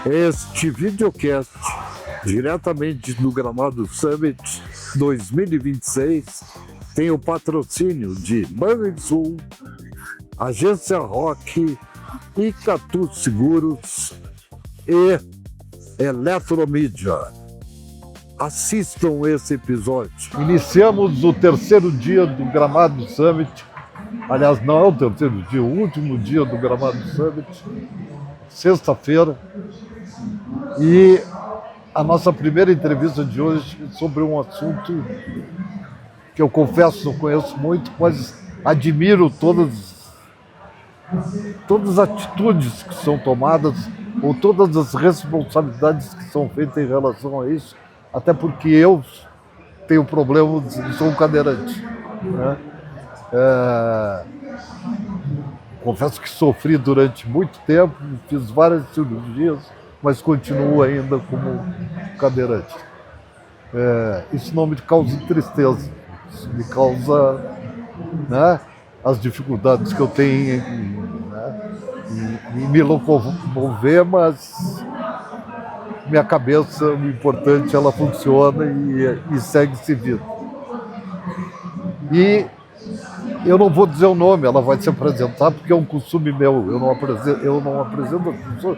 Este videocast, diretamente do Gramado Summit 2026, tem o patrocínio de Banrisul, Agência Rock, Icatu Seguros e Eletromídia. Assistam esse episódio. Iniciamos o terceiro dia do Gramado Summit. Aliás, não é o terceiro dia, o último dia do Gramado Summit, sexta-feira. E a nossa primeira entrevista de hoje é sobre um assunto que eu confesso não conheço muito, mas admiro todas as atitudes que são tomadas ou todas as responsabilidades que são feitas em relação a isso, até porque eu tenho problema de sou um cadeirante, né? Confesso que sofri durante muito tempo, fiz várias cirurgias, mas continuo ainda como cadeirante. Isso não me causa tristeza, isso me causa, né, as dificuldades que eu tenho em me locomover, mas minha cabeça, o importante, ela funciona e segue-se vida. E eu não vou dizer o nome, ela vai se apresentar porque é um costume meu, eu não apresento as pessoas.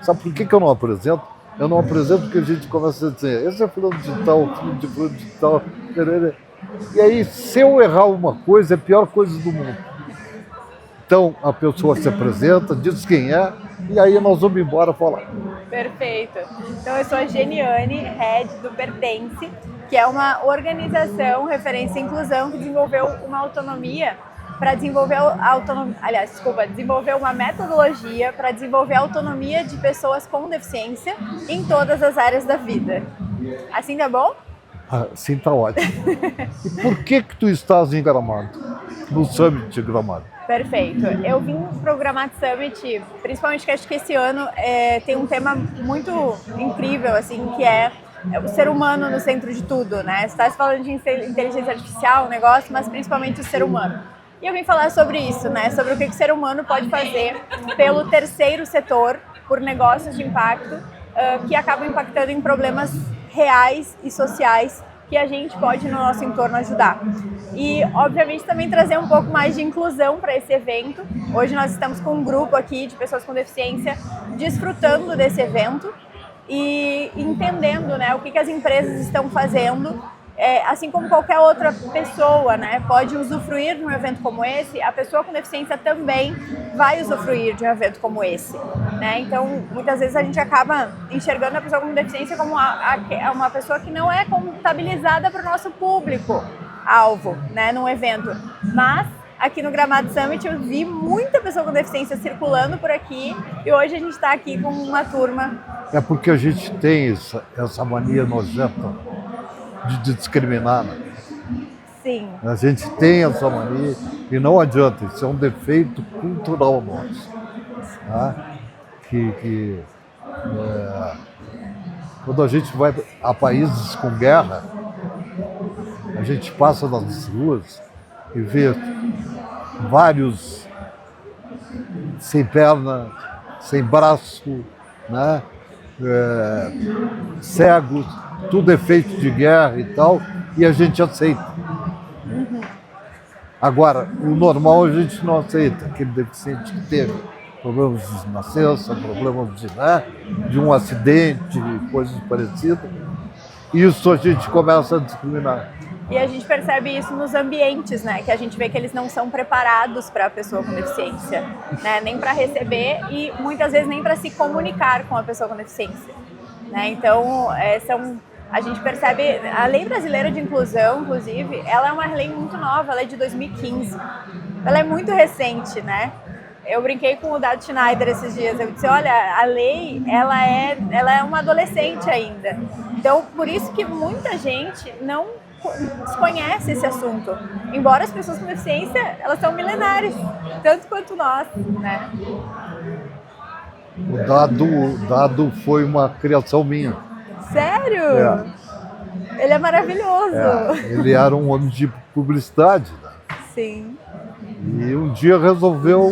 Sabe por que eu não apresento? Eu não apresento porque a gente começa a dizer, esse é fulano de tal, filho de fulano de tal, e aí, se eu errar uma coisa, é a pior coisa do mundo. Então, a pessoa se apresenta, diz quem é, e aí nós vamos embora falar. Perfeito. Então, eu sou a Geniane, head do Pertence, que é uma organização referência à inclusão que desenvolveu uma autonomia para desenvolver desenvolver uma metodologia para desenvolver a autonomia de pessoas com deficiência em todas as áreas da vida. Assim tá bom? Sim, tá ótimo. E por que tu estás em Gramado, no Summit de Gramado? Perfeito. Eu vim para o Gramado Summit, principalmente que acho que esse ano tem um tema muito incrível, assim, que é o ser humano no centro de tudo, né? Você está falando de inteligência artificial, negócio, mas principalmente o ser humano. E eu vim falar sobre isso, né? Sobre o que o ser humano pode fazer pelo terceiro setor, por negócios de impacto, que acabam impactando em problemas reais e sociais que a gente pode no nosso entorno ajudar. E, obviamente, também trazer um pouco mais de inclusão para esse evento. Hoje nós estamos com um grupo aqui de pessoas com deficiência desfrutando desse evento e entendendo, né, o que as empresas estão fazendo, assim como qualquer outra pessoa, né, pode usufruir de um evento como esse, a pessoa com deficiência também vai usufruir de um evento como esse, né? Então, muitas vezes a gente acaba enxergando a pessoa com deficiência como uma pessoa que não é contabilizada para o nosso público-alvo, né, num evento. Mas aqui no Gramado Summit eu vi muita pessoa com deficiência circulando por aqui e hoje a gente está aqui com uma turma. É porque a gente tem essa mania nojenta de discriminar, né? Sim. A gente tem essa mania e não adianta, isso é um defeito cultural nosso, tá? Quando a gente vai a países com guerra, a gente passa nas ruas e vê vários sem perna, sem braço, né? Cegos, tudo é feito de guerra e tal, e a gente aceita. Agora, o normal a gente não aceita, aquele deficiente que teve problemas de nascença, problemas de um acidente, coisas parecidas, isso a gente começa a discriminar. E a gente percebe isso nos ambientes, né? Que a gente vê que eles não são preparados para a pessoa com deficiência, né? Nem para receber e muitas vezes nem para se comunicar com a pessoa com deficiência, né? Então, a gente percebe, a Lei Brasileira de Inclusão, inclusive, ela é uma lei muito nova, ela é de 2015. Ela é muito recente, né? Eu brinquei com o Dado Schneider esses dias, eu disse, olha, a lei, ela é uma adolescente ainda. Então, por isso que muita gente não desconhece esse assunto. Embora as pessoas com deficiência, elas são milenares, tanto quanto nós, né? O Dado foi uma criação minha. Sério? Ele é maravilhoso. Ele era um homem de publicidade, né? Sim. E um dia resolveu,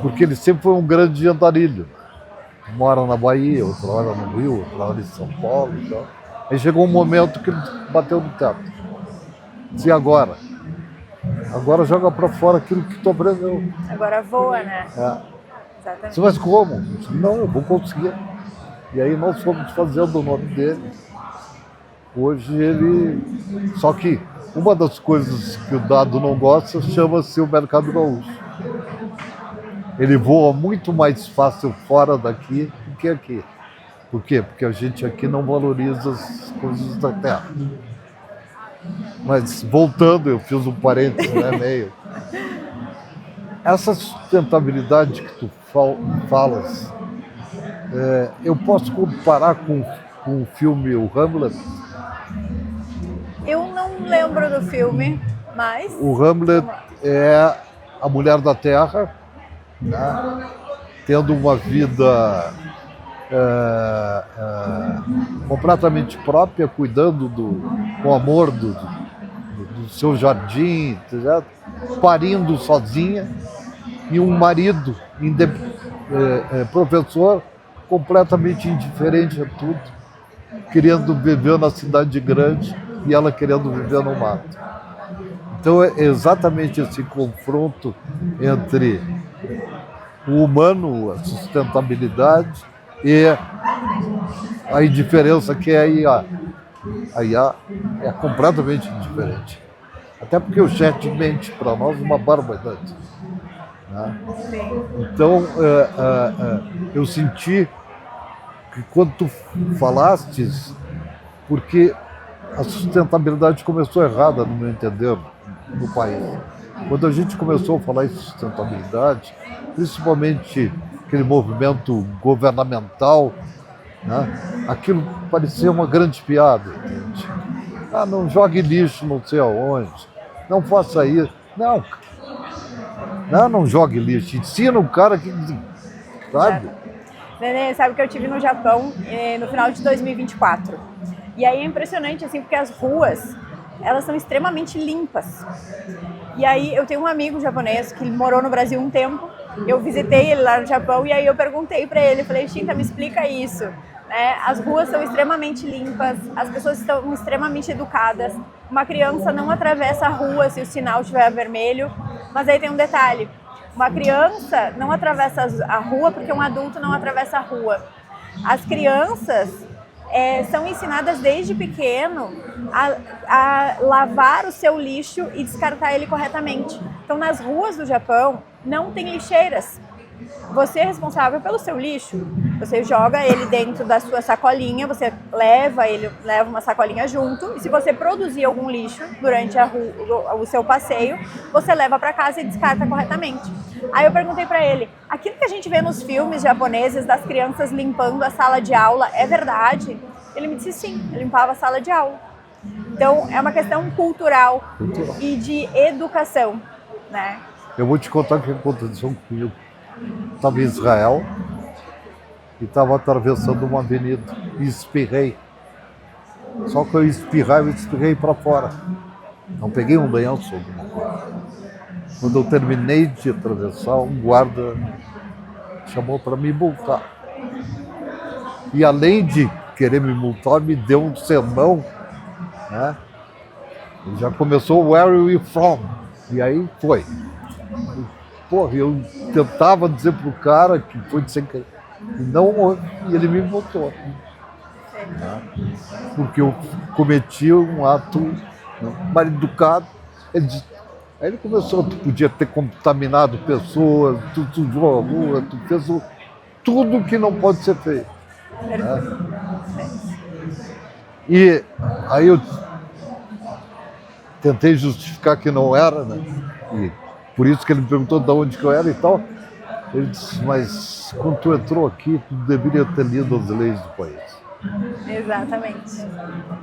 porque ele sempre foi um grande andarilho, mora na Bahia, outro mora no Rio, outro mora em São Paulo e tal. Aí chegou um momento que ele bateu no teto. E agora? Agora joga para fora aquilo que tu aprendeu. Agora voa, né? É. Exatamente. Mas como? Eu disse, não, eu vou conseguir. E aí nós fomos fazendo o nome dele. Hoje ele... Só que uma das coisas que o Dado não gosta chama-se o mercado gaúcho. Ele voa muito mais fácil fora daqui do que aqui. Por quê? Porque a gente aqui não valoriza as coisas da terra. Mas voltando, eu fiz um parênteses, né, meio. Essa sustentabilidade que tu falas, eu posso comparar com o filme O Hamlet? Eu não lembro do filme, mas... O Hamlet é a mulher da terra, né, tendo uma vida completamente própria, cuidando com amor do seu jardim, certo? Parindo sozinha, e um marido professor completamente indiferente a tudo, querendo viver na cidade grande e ela querendo viver no mato. Então é exatamente esse confronto entre o humano, a sustentabilidade e a indiferença que é a IA. A IA é completamente indiferente. Até porque o chat mente para nós uma barbaridade. Né? Então, eu senti que quando tu falastes, porque a sustentabilidade começou errada, no meu entender, no país. Quando a gente começou a falar em sustentabilidade, principalmente aquele movimento governamental, né, aquilo parecia uma grande piada. Entende? Ah, não jogue lixo não sei aonde, não faça isso. Não jogue lixo, ensina o cara que... Sabe? Nenê, sabe que eu estive no Japão no final de 2024. E aí é impressionante, assim, porque as ruas, elas são extremamente limpas. E aí eu tenho um amigo japonês que morou no Brasil um tempo, eu visitei ele lá no Japão e aí eu perguntei pra ele, falei, Shinta, me explica isso. As ruas são extremamente limpas, as pessoas estão extremamente educadas. Uma criança não atravessa a rua se o sinal estiver vermelho, mas aí tem um detalhe. Uma criança não atravessa a rua porque um adulto não atravessa a rua. As crianças são ensinadas desde pequeno a lavar o seu lixo e descartar ele corretamente. Então, nas ruas do Japão, não tem lixeiras. Você é responsável pelo seu lixo. Você joga ele dentro da sua sacolinha, você leva uma sacolinha junto. E se você produzir algum lixo durante o seu passeio, você leva para casa e descarta corretamente. Aí eu perguntei para ele, aquilo que a gente vê nos filmes japoneses das crianças limpando a sala de aula, é verdade? Ele me disse sim, limpava a sala de aula. Então é uma questão cultural e de educação, né? Eu vou te contar o que aconteceu comigo. Estava em Israel e estava atravessando uma avenida e espirrei. Só que eu espirrei para fora. Não peguei um lenço, alguma coisa. Quando eu terminei de atravessar, um guarda chamou para me multar. E além de querer me multar, me deu um sermão, né? E já começou, where are you from? E aí foi. Porra, eu tentava dizer pro cara que foi sem querer. E ele me multou. Né? Porque eu cometi um ato mal educado. Aí ele começou, tu podia ter contaminado pessoas, tu sujou a rua, tu fez tudo que não pode ser feito. Né? E aí eu tentei justificar que não era, né? E por isso que ele me perguntou de onde que eu era e tal. Ele disse, mas quando tu entrou aqui, tu deveria ter lido as leis do país. Exatamente.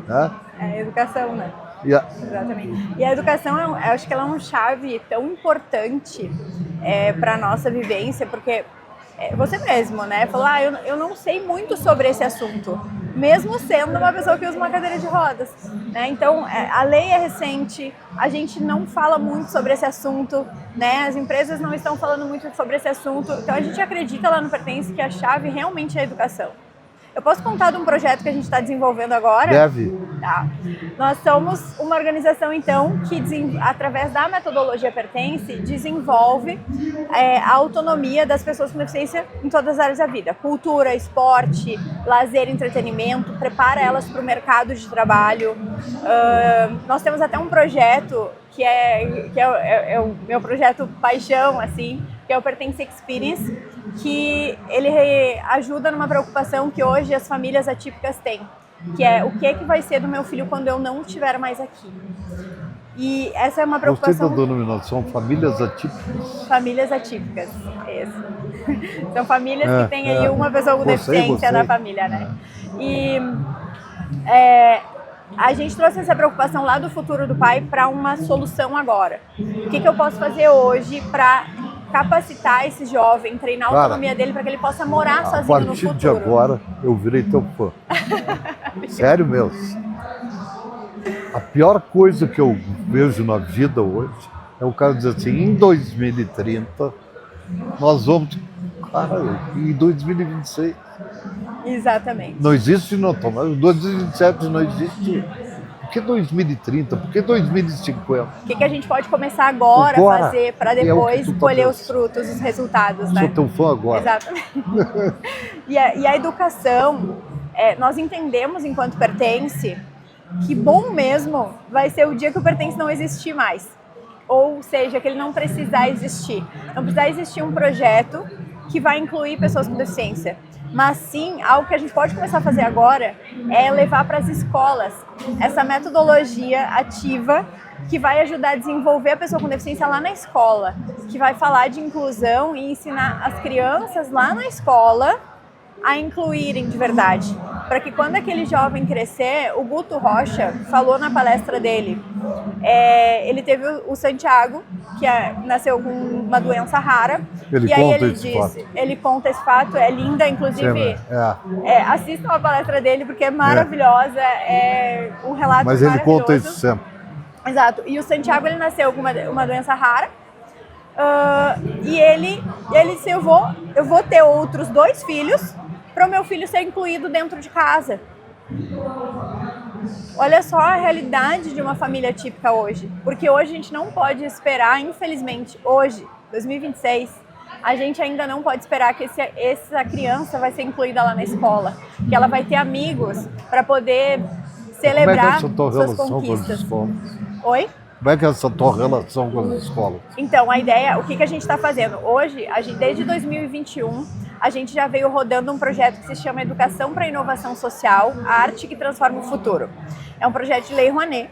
Né? É a educação, né? Exatamente. E a educação, eu acho que ela é uma chave tão importante para a nossa vivência, porque você mesmo, né, falou, eu não sei muito sobre esse assunto, mesmo sendo uma pessoa que usa uma cadeira de rodas, né? Então, a lei é recente, a gente não fala muito sobre esse assunto, né? As empresas não estão falando muito sobre esse assunto, então a gente acredita lá no Pertence que a chave realmente é a educação. Eu posso contar de um projeto que a gente está desenvolvendo agora? Deve. Tá. Nós somos uma organização, então, que, através da metodologia Pertence, desenvolve a autonomia das pessoas com deficiência em todas as áreas da vida. Cultura, esporte, lazer, entretenimento, prepara elas para o mercado de trabalho. Nós temos até um projeto que é o meu projeto paixão, assim, que é o Pertence Experience, que ele ajuda numa preocupação que hoje as famílias atípicas têm, que é o que vai ser do meu filho quando eu não estiver mais aqui. E essa é uma preocupação... Gostei da denominação, famílias atípicas. Famílias atípicas, isso. São famílias que têm aí uma pessoa com deficiência na família, né? E a gente trouxe essa preocupação lá do futuro do pai para uma solução agora. O que eu posso fazer hoje para capacitar esse jovem, treinar a autonomia dele para que ele possa morar sozinho no futuro? A partir de agora, eu virei teu fã. Sério mesmo. A pior coisa que eu vejo na vida hoje é o cara dizer assim, em 2030, nós vamos... Cara, em 2026... Exatamente. Não existe, não, Tomás. Em 2027 não existe... Por que 2030? Por que 2050? O que a gente pode começar agora a fazer para depois colher os frutos, os resultados, né? Sou teu fã agora. Exatamente. E a educação, nós entendemos enquanto Pertence que bom mesmo vai ser o dia que o Pertence não existir mais. Ou seja, que ele não precisar existir. Não precisar existir um projeto que vai incluir pessoas com deficiência. Mas sim, algo que a gente pode começar a fazer agora é levar para as escolas essa metodologia ativa que vai ajudar a desenvolver a pessoa com deficiência lá na escola, que vai falar de inclusão e ensinar as crianças lá na escola a incluírem de verdade. Para que quando aquele jovem crescer, o Guto Rocha falou na palestra dele, ele teve o Santiago, que nasceu com uma doença rara, e aí ele disse, ele conta esse fato, é linda, inclusive, assistam a palestra dele porque é maravilhosa, é um relato maravilhoso. Mas ele conta isso sempre. Exato, e o Santiago ele nasceu com uma doença rara, e ele disse, eu vou ter outros 2 filhos para o meu filho ser incluído dentro de casa. Olha só a realidade de uma família típica hoje, porque hoje a gente não pode esperar, infelizmente, hoje, 2026, a gente ainda não pode esperar que essa criança vai ser incluída lá na escola, que ela vai ter amigos para poder celebrar suas conquistas. Oi? Como é que é essa tua relação com as escolas? Então, a ideia, o que a gente está fazendo? Hoje, desde 2021, a gente já veio rodando um projeto que se chama Educação para a Inovação Social, a arte que transforma o futuro. É um projeto de Lei Rouanet,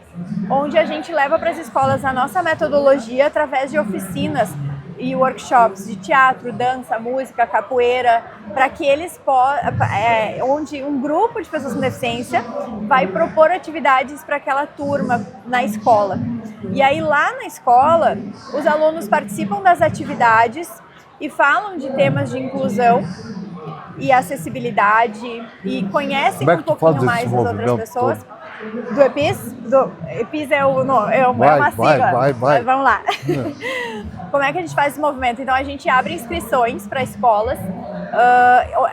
onde a gente leva para as escolas a nossa metodologia através de oficinas e workshops de teatro, dança, música, capoeira, para que eles onde um grupo de pessoas com deficiência vai propor atividades para aquela turma na escola. E aí lá na escola, os alunos participam das atividades e falam de temas de inclusão e acessibilidade e conhecem um pouquinho mais as outras pessoas. Do EPIS? EPIS é uma sigla. Vai. Vamos lá. Como é que a gente faz esse movimento? Então a gente abre inscrições para escolas,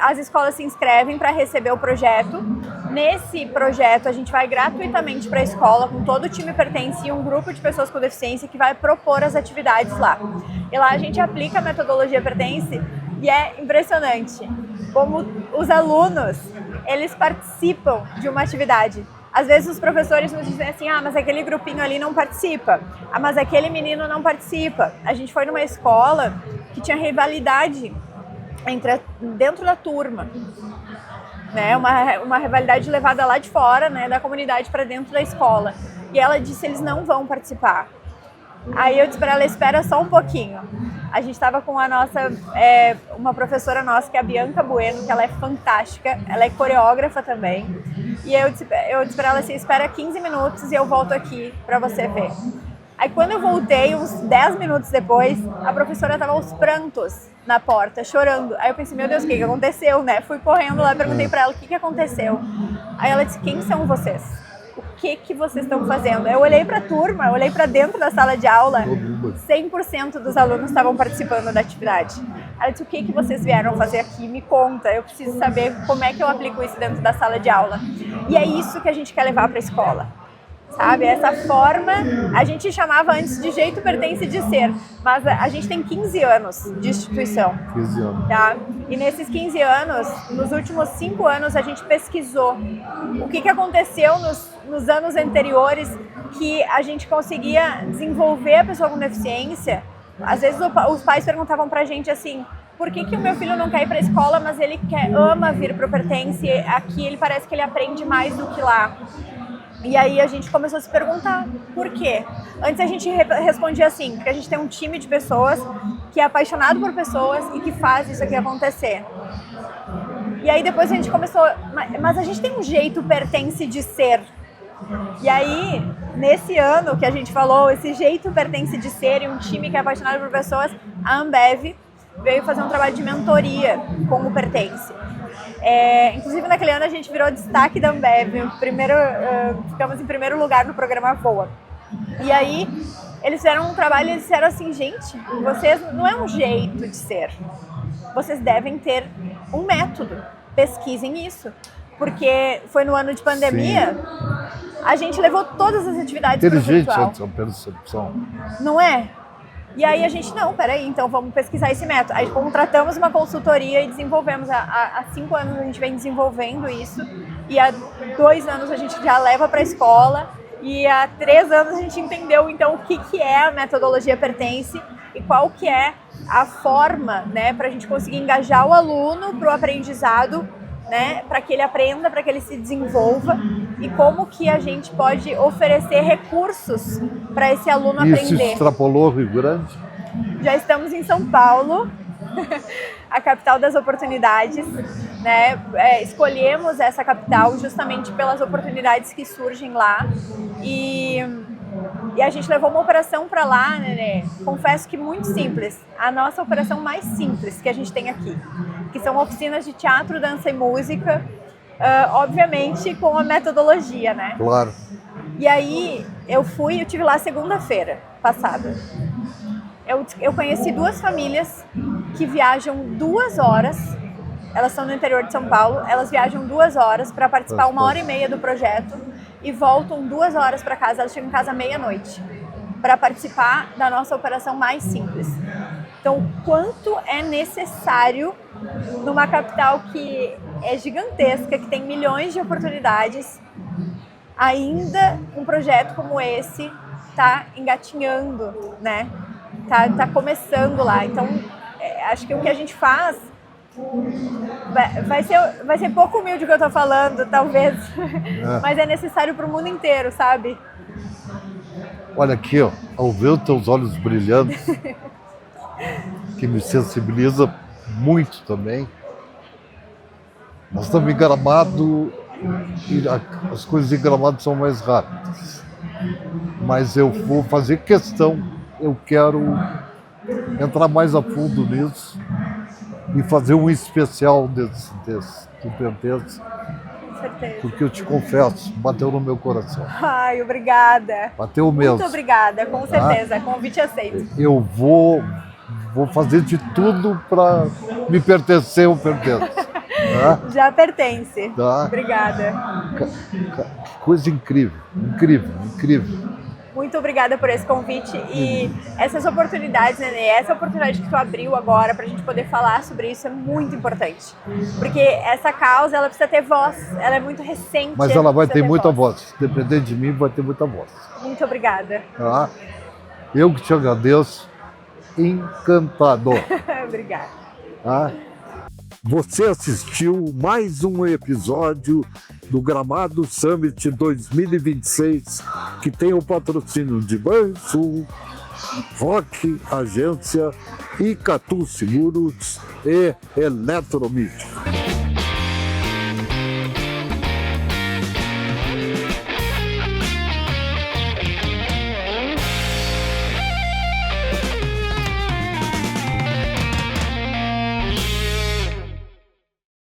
as escolas se inscrevem para receber o projeto. Nesse projeto a gente vai gratuitamente para a escola com todo o time Pertence e um grupo de pessoas com deficiência que vai propor as atividades lá. E lá a gente aplica a metodologia Pertence e é impressionante como os alunos, eles participam de uma atividade. Às vezes os professores nos dizem assim, mas aquele grupinho ali não participa, mas aquele menino não participa. A gente foi numa escola que tinha rivalidade dentro da turma, né? Uma rivalidade levada lá de fora, né, da comunidade para dentro da escola. E ela disse, eles não vão participar. Aí eu disse para ela, espera só um pouquinho. A gente estava com uma professora nossa, que é a Bianca Bueno, que ela é fantástica, ela é coreógrafa também. E eu disse para ela assim, espera 15 minutos e eu volto aqui para você ver. Aí quando eu voltei, uns 10 minutos depois, a professora estava aos prantos na porta, chorando. Aí eu pensei, meu Deus, o que aconteceu, né? Fui correndo lá, perguntei para ela o que aconteceu. Aí ela disse, quem são vocês? O que vocês estão fazendo? Eu olhei para a turma, eu olhei para dentro da sala de aula, 100% dos alunos estavam participando da atividade. Ela disse, o que vocês vieram fazer aqui? Me conta, eu preciso saber como é que eu aplico isso dentro da sala de aula. E é isso que a gente quer levar para a escola. Sabe, essa forma, a gente chamava antes de jeito, pertence de ser, mas a gente tem 15 anos de instituição. 15 anos. Tá? E nesses 15 anos, nos últimos 5 anos, a gente pesquisou o que aconteceu nos anos anteriores que a gente conseguia desenvolver a pessoa com deficiência. Às vezes os pais perguntavam pra gente assim, por que o meu filho não quer ir pra escola, mas ele ama vir pro Pertence, aqui ele parece que ele aprende mais do que lá. E aí a gente começou a se perguntar, por quê? Antes a gente respondia assim, porque a gente tem um time de pessoas que é apaixonado por pessoas e que faz isso aqui acontecer. E aí depois a gente começou, mas a gente tem um jeito Pertence de ser. E aí, nesse ano que a gente falou, esse jeito Pertence de ser e um time que é apaixonado por pessoas, a Ambev veio fazer um trabalho de mentoria com o Pertence. Inclusive naquele ano a gente virou destaque da Ambev, ficamos em primeiro lugar no programa Voa. E aí eles fizeram um trabalho e eles disseram assim, gente, vocês não é um jeito de ser, vocês devem ter um método, pesquisem isso. Porque foi no ano de pandemia, a gente levou todas as atividades para o virtual. Inteligente essa percepção. Não é? E aí a gente, não, peraí, então vamos pesquisar esse método. Aí contratamos uma consultoria e desenvolvemos. Há 5 anos a gente vem desenvolvendo isso. E há 2 anos a gente já leva para a escola. E há 3 anos a gente entendeu, então, o que é a metodologia Pertence e qual que é a forma, né, para a gente conseguir engajar o aluno para o aprendizado, né, para que ele aprenda, para que ele se desenvolva e como que a gente pode oferecer recursos para esse aluno aprender. Isso extrapolou Rio Grande? Já estamos em São Paulo, a capital das oportunidades, né? Escolhemos essa capital justamente pelas oportunidades que surgem lá e a gente levou uma operação para lá, né? Confesso que muito simples, a nossa operação mais simples que a gente tem aqui, que são oficinas de teatro, dança e música, obviamente com a metodologia, né? Claro. E aí eu tive lá segunda-feira passada. Eu conheci 2 famílias que viajam 2 horas, elas são no interior de São Paulo, elas viajam 2 horas para participar 1h30 do projeto e voltam 2 horas para casa, elas chegam em casa meia-noite para participar da nossa operação mais simples. Então, quanto é necessário numa capital que é gigantesca, que tem milhões de oportunidades, ainda um projeto como esse está engatinhando, né? Tá começando lá. Então, acho que o que a gente faz vai ser pouco humilde o que eu tô falando, talvez, mas é necessário para o mundo inteiro, sabe? Olha aqui, ó, ao ver os teus olhos brilhantes, que me sensibiliza muito também. Nós estamos em Gramado e as coisas em Gramado são mais rápidas. Mas eu vou fazer questão, eu quero entrar mais a fundo nisso e fazer um especial do Pertence. Com certeza. Porque eu te confesso, bateu no meu coração. Ai, obrigada. Bateu mesmo. Muito obrigada, com certeza. Convite aceito. Eu vou fazer de tudo para me pertencer ao Pertence. Tá? Já pertence. Tá? Obrigada. Coisa incrível, incrível, incrível. Muito obrigada por esse convite e essas oportunidades, Nenê, essa oportunidade que tu abriu agora para a gente poder falar sobre isso é muito importante. Porque essa causa, ela precisa ter voz, ela é muito recente. Mas ela vai ter muita voz. Se depender de mim, vai ter muita voz. Muito obrigada. Tá? Eu que te agradeço. Encantado. Obrigada. Tá? Você assistiu mais um episódio do Gramado Summit 2026, que tem o patrocínio de Banrisul, Rock Agência, Icatu Seguros e Eletromídia.